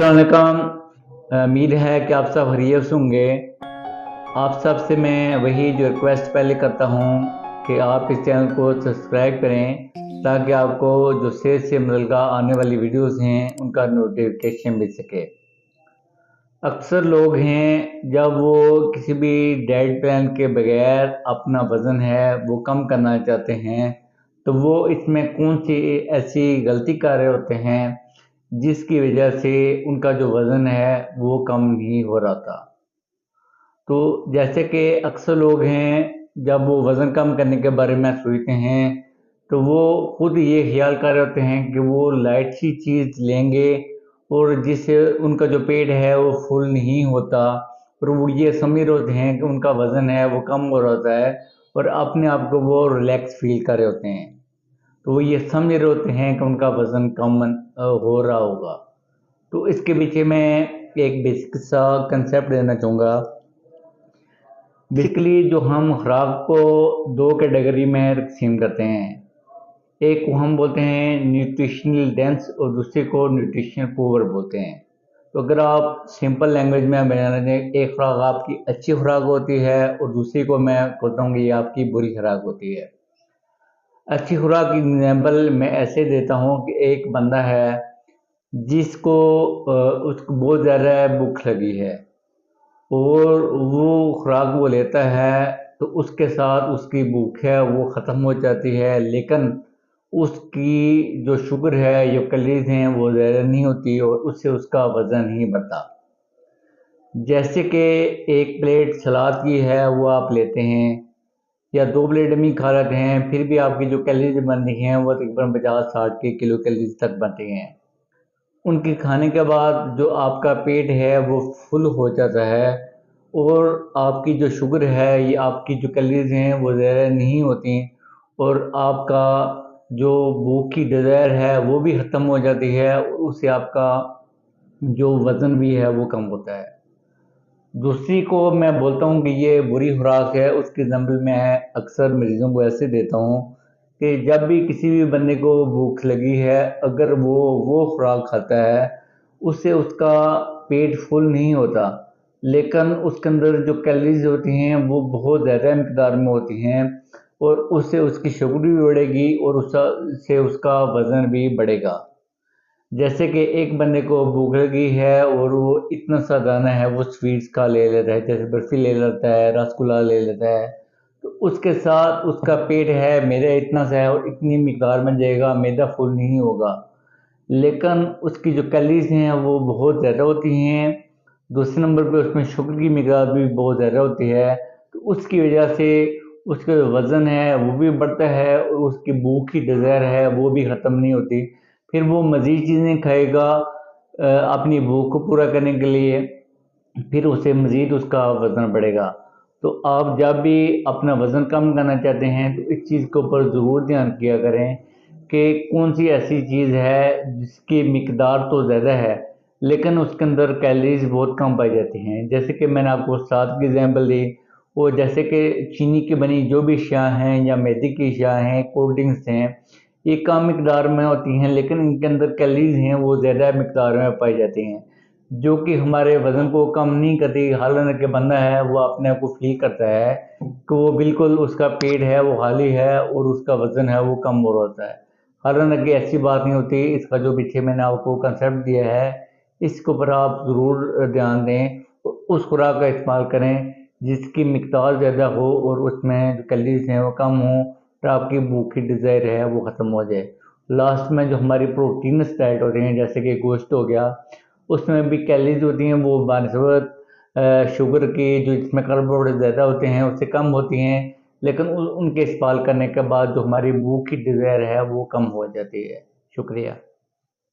अस्सलाम वालेकुम। उम्मीद है कि आप सब खैरियत से होंगे। आप सब से मैं वही जो रिक्वेस्ट पहले करता हूँ कि आप इस चैनल को सब्सक्राइब करें ताकि आपको जो सेहत से मुतल्लिक़ आने वाली वीडियोस हैं उनका नोटिफिकेशन मिल सके। अक्सर लोग हैं जब वो किसी भी डाइट प्लान के बगैर अपना वज़न है वो कम करना चाहते हैं तो वो इसमें कौन सी ऐसी गलती कर रहे होते हैं जिसकी वजह से उनका जो वज़न है वो कम नहीं हो रहा था। तो जैसे कि अक्सर लोग हैं जब वो वज़न कम करने के बारे में सोचते हैं तो वो खुद ये ख्याल कर रहे होते हैं कि वो लाइट सी चीज़ लेंगे और जिससे उनका जो पेट है वो फुल नहीं होता और वो ये समझ रहे होते हैं कि उनका वज़न है वो कम हो रहा होता है और अपने आप को वो रिलैक्स फील कर रहे होते हैं। तो वो ये समझ रहे होते हैं कि उनका वज़न कम हो रहा होगा। तो इसके पीछे मैं एक बेसिक सा कंसेप्ट देना चाहूँगा। बेसिकली जो हम खुराक को दो कैटेगरी में तकसीम करते हैं, एक को हम बोलते हैं न्यूट्रिशनल डेंस और दूसरे को न्यूट्रिशनल पुअर बोलते हैं। तो अगर आप सिंपल लैंग्वेज में बयान दें, एक खुराक आपकी अच्छी खुराक होती है और दूसरी को मैं कहता हूँ कि ये आपकी बुरी खुराक होती है। अच्छी खुराक की एग्जाम्पल मैं ऐसे देता हूँ कि एक बंदा है जिसको उसको बहुत ज़्यादा भूख लगी है और वो खुराक वो लेता है तो उसके साथ उसकी भूख है वो ख़त्म हो जाती है, लेकिन उसकी जो शुगर है जो कैलोरीज हैं वो ज़्यादा नहीं होती और उससे उसका वज़न नहीं बढ़ता। जैसे कि एक प्लेट सलाद की है वो आप लेते हैं या 2 प्लेट भी खा लेते हैं फिर भी आपकी जो कैलोरीज बनती हैं वो तकरीबन 50-60 के किलो कैलोरीज तक बनती हैं। उनके खाने के बाद जो आपका पेट है वो फुल हो जाता है और आपकी जो शुगर है ये आपकी जो कैलोरीज हैं वो ज़्यादा नहीं होती और आपका जो भूख की डिज़ायर है वो भी ख़त्म हो जाती है और उससे आपका जो वज़न भी है वो कम होता है। दूसरी को मैं बोलता हूँ कि ये बुरी खुराक है, उसकी एग्जाम्पल मैं अक्सर मरीज़ों को ऐसे देता हूँ कि जब भी किसी भी बंदे को भूख लगी है अगर वो खुराक खाता है उससे उसका पेट फुल नहीं होता, लेकिन उसके अंदर जो कैलोरीज होती हैं वो बहुत ज़्यादा मिकदार में होती हैं और उससे उसकी शुगर भी बढ़ेगी और उससे उसका वज़न भी बढ़ेगा। जैसे कि एक बंदे को भूख लगी है और वो इतना सा दाना है वो स्वीट्स का ले लेता है, जैसे बर्फ़ी ले लेता है, रसगुल्ला ले लेता है, तो उसके साथ उसका पेट है मेरा इतना सा है और इतनी मिकदार में जाएगा, मैदा फुल नहीं होगा, लेकिन उसकी जो कैलोरीज हैं वो बहुत ज़्यादा होती हैं। दूसरे नंबर पे उसमें शुगर की मिकदार भी बहुत ज़्यादा होती है, तो उसकी वजह से उसका जो वज़न है वो भी बढ़ता है और उसकी भूख की डिज़ायर है वो भी ख़त्म नहीं होती। फिर वो मज़ीद चीज़ें खाएगा अपनी भूख को पूरा करने के लिए, फिर उससे मज़ीद उसका वज़न बढ़ेगा। तो आप जब भी अपना वज़न कम करना चाहते हैं तो इस चीज़ के ऊपर ज़रूर ध्यान किया करें कि कौन सी ऐसी चीज़ है जिसकी मिकदार तो ज़्यादा है लेकिन उसके अंदर कैलोरीज बहुत कम पाई जाती हैं। जैसे कि मैंने आपको सलाद की एग्जाम्पल दी, वो जैसे कि चीनी की बनी जो भी अशिया हैं या मैदे की अशिया हैं, कोल्ड ड्रिंक्स हैं, ये कम मिकदार में होती हैं लेकिन इनके अंदर कैलोरीज हैं वो ज़्यादा मिकदार में पाई जाती हैं, जो कि हमारे वज़न को कम नहीं करती। हालांकि के बंदा है वो अपने आप को फील करता है कि वो बिल्कुल उसका पेट है वो खाली है और उसका वज़न है वो कम हो रहा होता है। हालांकि ऐसी बात नहीं होती। इसका जो पीछे मैंने आपको कंसेप्ट दिया है इसके ऊपर आप ज़रूर ध्यान दें, उस खुराक का इस्तेमाल करें जिसकी मिकदार ज़्यादा हो और उसमें जो कैलोरीज हैं वो कम हो और आपकी भूख की डिज़ायर है वो ख़त्म हो जाए। लास्ट में जो हमारी प्रोटीनस डाइट होती हैं जैसे कि गोश्त हो गया, उसमें भी कैलोरीज होती हैं वो बानस्बत शुगर की जो इसमें कार्बोहाइड्रेट ज़्यादा होते हैं उससे कम होती हैं, लेकिन उनके इस्तेमाल करने के बाद जो हमारी भूख की डिज़ायर है वो कम हो जाती है। शुक्रिया।